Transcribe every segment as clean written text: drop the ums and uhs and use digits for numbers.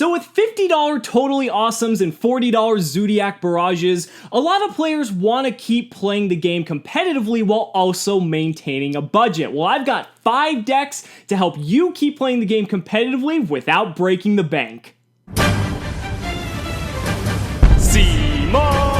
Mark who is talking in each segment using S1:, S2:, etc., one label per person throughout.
S1: So with $50 Totally Awesomes and $40 Zodiac Barrages, a lot of players want to keep playing the game competitively while also maintaining a budget. Well, I've got 5 decks to help you keep playing the game competitively without breaking the bank. Cimoooooooo!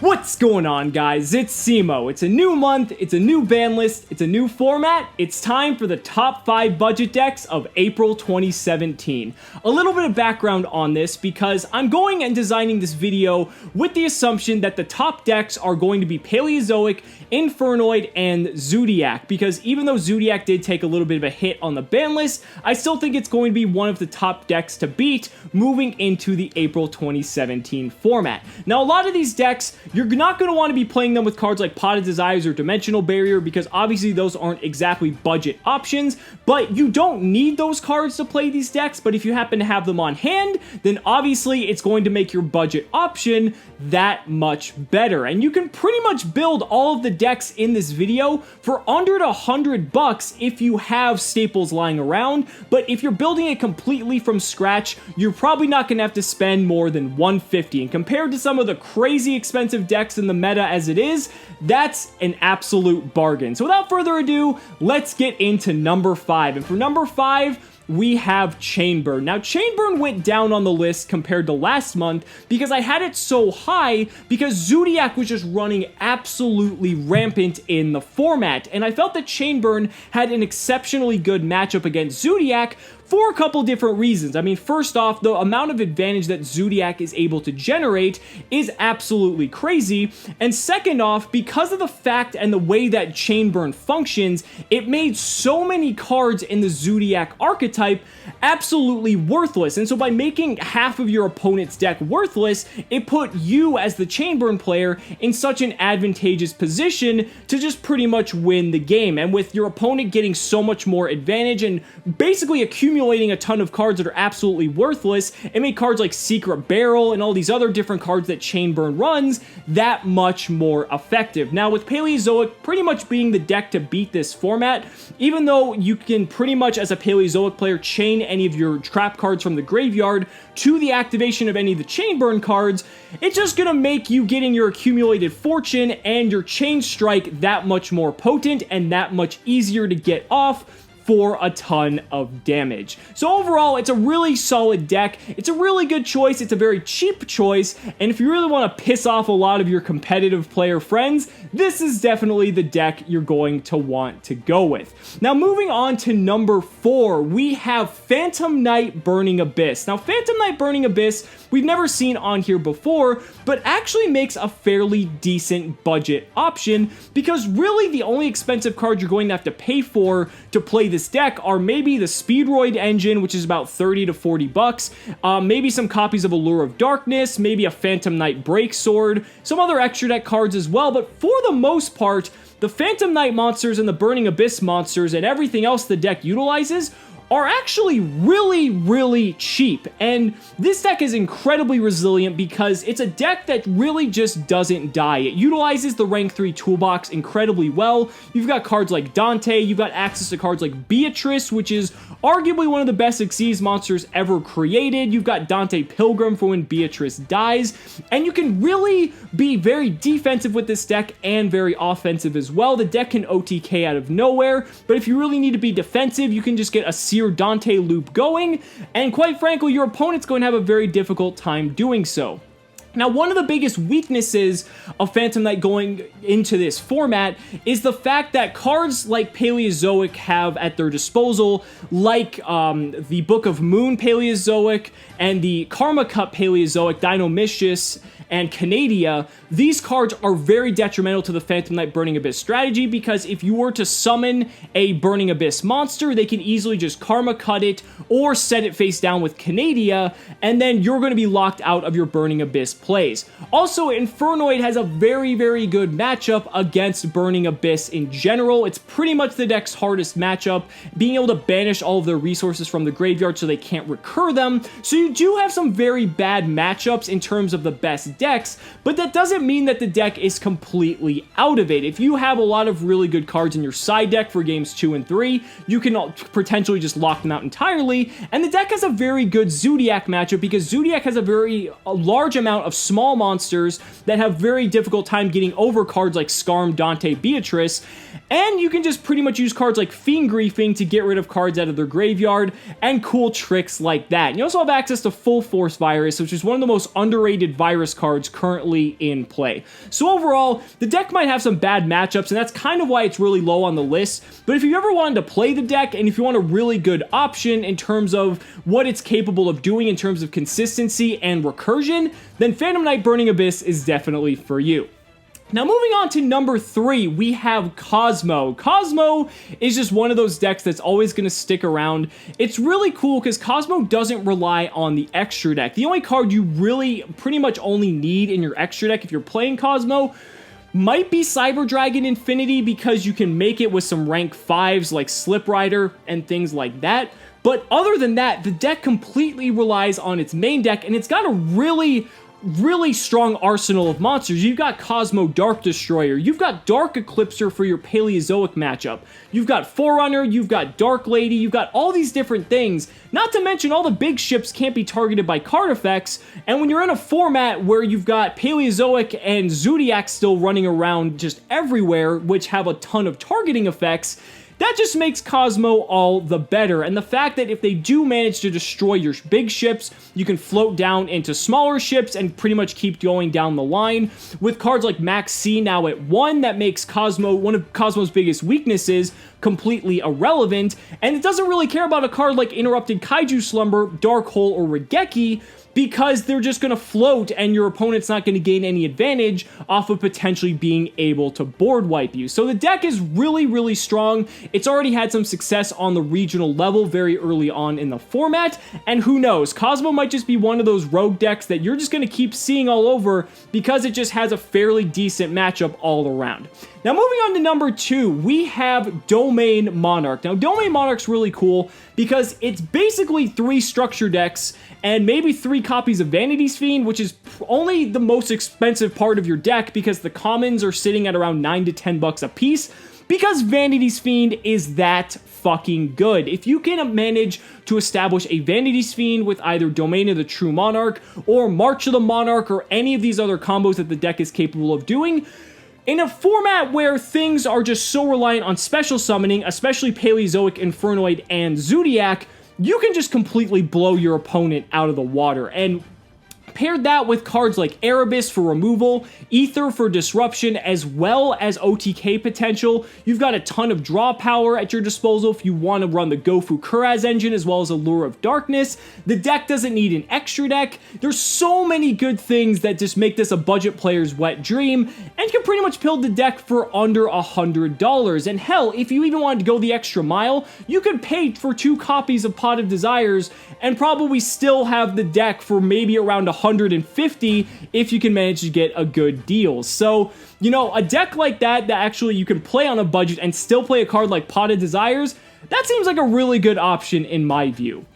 S1: What's going on, guys? It's Cimo. It's a new month, it's a new ban list, it's a new format. It's time for the top 5 budget decks of April 2017. A little bit of background on this because I'm going and designing this video with the assumption that the top decks are going to be Paleozoic, Infernoid, and Zodiac, because even though Zodiac did take a little bit of a hit on the ban list, I still think it's going to be one of the top decks to beat moving into the April 2017 format. Now, a lot of these decks, you're not going to want to be playing them with cards like Pot of Desires or Dimensional Barrier because obviously those aren't exactly budget options, but you don't need those cards to play these decks. But if you happen to have them on hand, then obviously it's going to make your budget option that much better. And you can pretty much build all of the decks in this video for under $100 if you have staples lying around. But if you're building it completely from scratch, you're probably not going to have to spend more than $150. And compared to some of the crazy expensive decks in the meta as it is, that's an absolute bargain. So without further ado, let's get into number 5. And for number 5, we have Chainburn. Now, Chainburn went down on the list compared to last month because I had it so high because Zodiac was just running absolutely rampant in the format, and I felt that Chainburn had an exceptionally good matchup against Zodiac for a couple different reasons. I mean, first off, the amount of advantage that Zodiac is able to generate is absolutely crazy. And second off, because of the fact and the way that Chainburn functions, it made so many cards in the Zodiac archetype absolutely worthless. And so by making half of your opponent's deck worthless, it put you as the Chainburn player in such an advantageous position to just pretty much win the game. And with your opponent getting so much more advantage and basically accumulating a ton of cards that are absolutely worthless, it made cards like Secret Barrel and all these other different cards that Chainburn runs that much more effective. Now, with Paleozoic pretty much being the deck to beat this format, even though you can pretty much as a Paleozoic player chain any of your trap cards from the graveyard to the activation of any of the Chainburn cards, it's just gonna make you getting your accumulated fortune and your chain strike that much more potent and that much easier to get off for a ton of damage. So overall, it's a really solid deck. It's a really good choice. It's a very cheap choice. And if you really want to piss off a lot of your competitive player friends, this is definitely the deck you're going to want to go with. Now, moving on to number 4, we have Phantom Knight Burning Abyss. Now, Phantom Knight Burning Abyss, we've never seen on here before, but actually makes a fairly decent budget option because really the only expensive card you're going to have to pay for to play this deck are maybe the Speedroid engine, which is about 30 to 40 bucks, maybe some copies of Allure of Darkness, maybe a Phantom Knight Breaksword, some other extra deck cards as well, but for the most part, the Phantom Knight monsters and the Burning Abyss monsters and everything else the deck utilizes are actually really cheap. And this deck is incredibly resilient because it's a deck that really just doesn't die. It utilizes the rank 3 toolbox incredibly well. You've got cards like Dante, you've got access to cards like Beatrice, which is arguably one of the best Xyz monsters ever created. You've got Dante Pilgrim for when Beatrice dies, and you can really be very defensive with this deck and very offensive as well. The deck can OTK out of nowhere, but if you really need to be defensive, you can just get a Seer Dante loop going, and quite frankly, your opponent's going to have a very difficult time doing so. Now, one of the biggest weaknesses of Phantom Knight going into this format is the fact that cards like Paleozoic have at their disposal, like the Book of Moon Paleozoic and the Karma Cup Paleozoic, Dinomishus, and Canadia, these cards are very detrimental to the Phantom Knight Burning Abyss strategy because if you were to summon a Burning Abyss monster, they can easily just Karma Cut it or set it face down with Canadia, and then you're going to be locked out of your Burning Abyss plays. Also, Infernoid has a very good matchup against Burning Abyss in general. It's pretty much the deck's hardest matchup, being able to banish all of their resources from the graveyard so they can't recur them. So you do have some very bad matchups in terms of the best decks, but that doesn't mean that the deck is completely out of it. If you have a lot of really good cards in your side deck for games 2 and 3, you can potentially just lock them out entirely, and the deck has a very good Zodiac matchup because Zodiac has a large amount of small monsters that have very difficult time getting over cards like Skarm, Dante, Beatrice, and you can just pretty much use cards like Fiend Griefing to get rid of cards out of their graveyard, and cool tricks like that. And you also have access to Full Force Virus, which is one of the most underrated virus cards currently in play. So overall, the deck might have some bad matchups, and that's kind of why it's really low on the list, but if you ever wanted to play the deck, and if you want a really good option in terms of what it's capable of doing in terms of consistency and recursion, then Phantom Knight Burning Abyss is definitely for you. Now moving on to number 3, we have Cosmo. Cosmo is just one of those decks that's always going to stick around. It's really cool because Cosmo doesn't rely on the extra deck. The only card you really pretty much only need in your extra deck if you're playing Cosmo might be Cyber Dragon Infinity, because you can make it with some rank 5s like Slip Rider and things like that. But other than that, the deck completely relies on its main deck, and it's got a really strong arsenal of monsters. You've got Cosmo Dark Destroyer, you've got Dark Eclipser for your Paleozoic matchup, you've got Forerunner, you've got Dark Lady, you've got all these different things, not to mention all the big ships can't be targeted by card effects, and when you're in a format where you've got Paleozoic and Zodiac still running around just everywhere, which have a ton of targeting effects, that just makes Cosmo all the better. And the fact that if they do manage to destroy your big ships, you can float down into smaller ships and pretty much keep going down the line. With cards like Max C now at 1, that makes Cosmo one of Cosmo's biggest weaknesses completely irrelevant. And it doesn't really care about a card like Interrupted Kaiju Slumber, Dark Hole, or Regeki, because they're just going to float and your opponent's not going to gain any advantage off of potentially being able to board wipe you. So the deck is really strong. It's already had some success on the regional level very early on in the format, and who knows, Cosmo might just be one of those rogue decks that you're just going to keep seeing all over because it just has a fairly decent matchup all around. Now moving on to number 2, we have Domain Monarch. Now Domain Monarch's really cool because it's basically 3 structure decks and maybe 3 copies of Vanity's Fiend, which is only the most expensive part of your deck because the commons are sitting at around $9 to $10 a piece, because Vanity's Fiend is that fucking good. If you can manage to establish a Vanity's Fiend with either Domain of the True Monarch or March of the Monarch or any of these other combos that the deck is capable of doing, in a format where things are just so reliant on special summoning, especially Paleozoic, Infernoid, and Zodiac, you can just completely blow your opponent out of the water. And paired that with cards like Erebus for removal, Ether for disruption, as well as OTK potential, you've got a ton of draw power at your disposal if you want to run the Gofu Kuraz engine as well as Allure of Darkness. The deck doesn't need an extra deck. There's so many good things that just make this a budget player's wet dream, and you can pretty much build the deck for under $100. And hell, if you even wanted to go the extra mile, you could pay for 2 copies of Pot of Desires and probably still have the deck for maybe around $150 if you can manage to get a good deal. So, you know, a deck like that actually you can play on a budget and still play a card like Pot of Desires, that seems like a really good option in my view.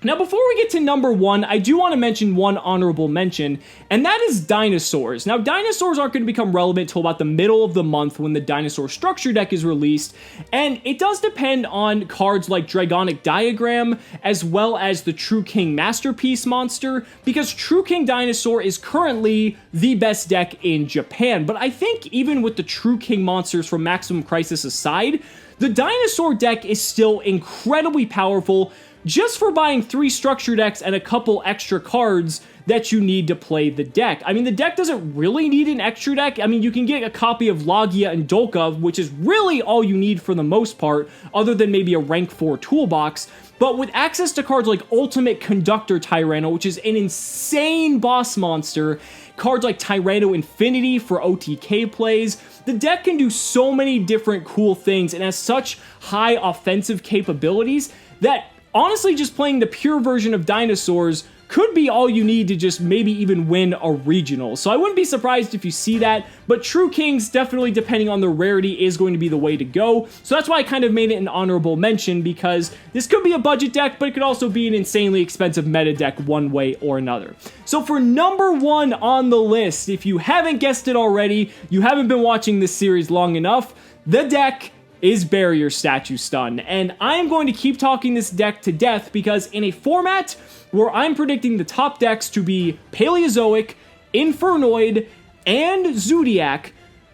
S1: Now, before we get to number 1, I do want to mention one honorable mention, and that is dinosaurs. Now, dinosaurs aren't going to become relevant till about the middle of the month when the dinosaur structure deck is released, and it does depend on cards like Dragonic Diagram, as well as the True King Masterpiece monster, because True King Dinosaur is currently the best deck in Japan. But I think even with the True King monsters from Maximum Crisis aside, the dinosaur deck is still incredibly powerful, just for buying 3 structure decks and a couple extra cards that you need to play the deck. I mean, the deck doesn't really need an extra deck. I mean, you can get a copy of Logia and Dolkov, which is really all you need for the most part, other than maybe a rank 4 toolbox. But with access to cards like Ultimate Conductor Tyranno, which is an insane boss monster, cards like Tyranno Infinity for OTK plays, the deck can do so many different cool things and has such high offensive capabilities that honestly, just playing the pure version of dinosaurs could be all you need to just maybe even win a regional. So I wouldn't be surprised if you see that, but True Kings, definitely depending on the rarity, is going to be the way to go. So that's why I kind of made it an honorable mention, because this could be a budget deck, but it could also be an insanely expensive meta deck one way or another. So for number 1 on the list, if you haven't guessed it already, you haven't been watching this series long enough, the deck is Barrier Statue Stun. And I am going to keep talking this deck to death, because in a format where I'm predicting the top decks to be Paleozoic, Infernoid, and Zodiac,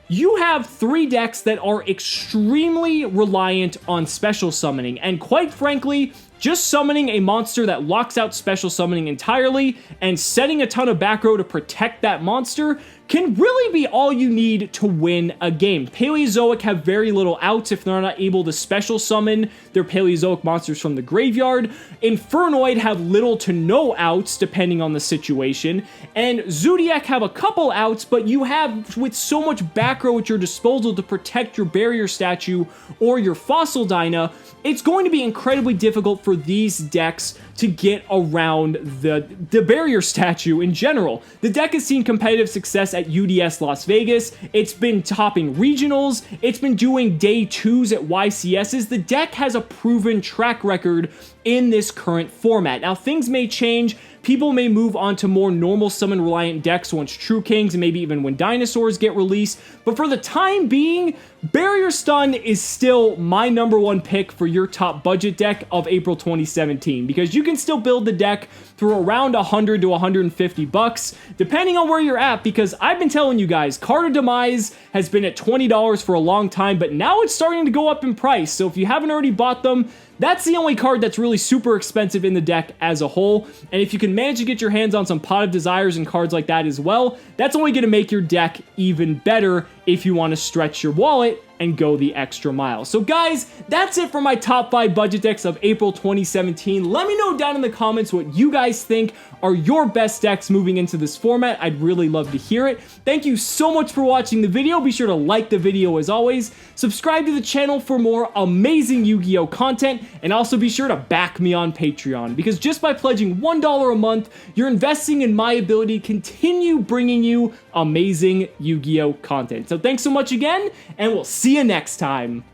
S1: you have 3 decks that are extremely reliant on special summoning, and quite frankly, just summoning a monster that locks out special summoning entirely and setting a ton of back row to protect that monster can really be all you need to win a game. Paleozoic have very little outs if they're not able to special summon their Paleozoic monsters from the graveyard. Infernoid have little to no outs depending on the situation. And Zodiac have a couple outs, but you have with so much back row at your disposal to protect your Barrier Statue or your Fossil Dyna, it's going to be incredibly difficult for these decks to get around the Barrier Statue in general. The deck has seen competitive success at UDS Las Vegas, it's been topping regionals, it's been doing day 2s at YCSs. The deck has a proven track record in this current format. Now, things may change. People may move on to more normal summon reliant decks once True Kings and maybe even when Dinosaurs get released, but for the time being, Barrier Stun is still my number 1 pick for your top budget deck of April 2017, because you can still build the deck for around 100 to 150 bucks, depending on where you're at, because I've been telling you guys, Card of Demise has been at $20 for a long time, but now it's starting to go up in price, so if you haven't already bought them, that's the only card that's really super expensive in the deck as a whole, and if you can manage to get your hands on some Pot of Desires and cards like that as well, that's only going to make your deck even better if you want to stretch your wallet and go the extra mile. So guys, that's it for my top 5 budget decks of April 2017. Let me know down in the comments what you guys think are your best decks moving into this format. I'd really love to hear it. Thank you so much for watching the video. Be sure to like the video as always. Subscribe to the channel for more amazing Yu-Gi-Oh content, and also be sure to back me on Patreon, because just by pledging $1 a month, you're investing in my ability to continue bringing you amazing Yu-Gi-Oh content. So thanks so much again, and we'll see you next time.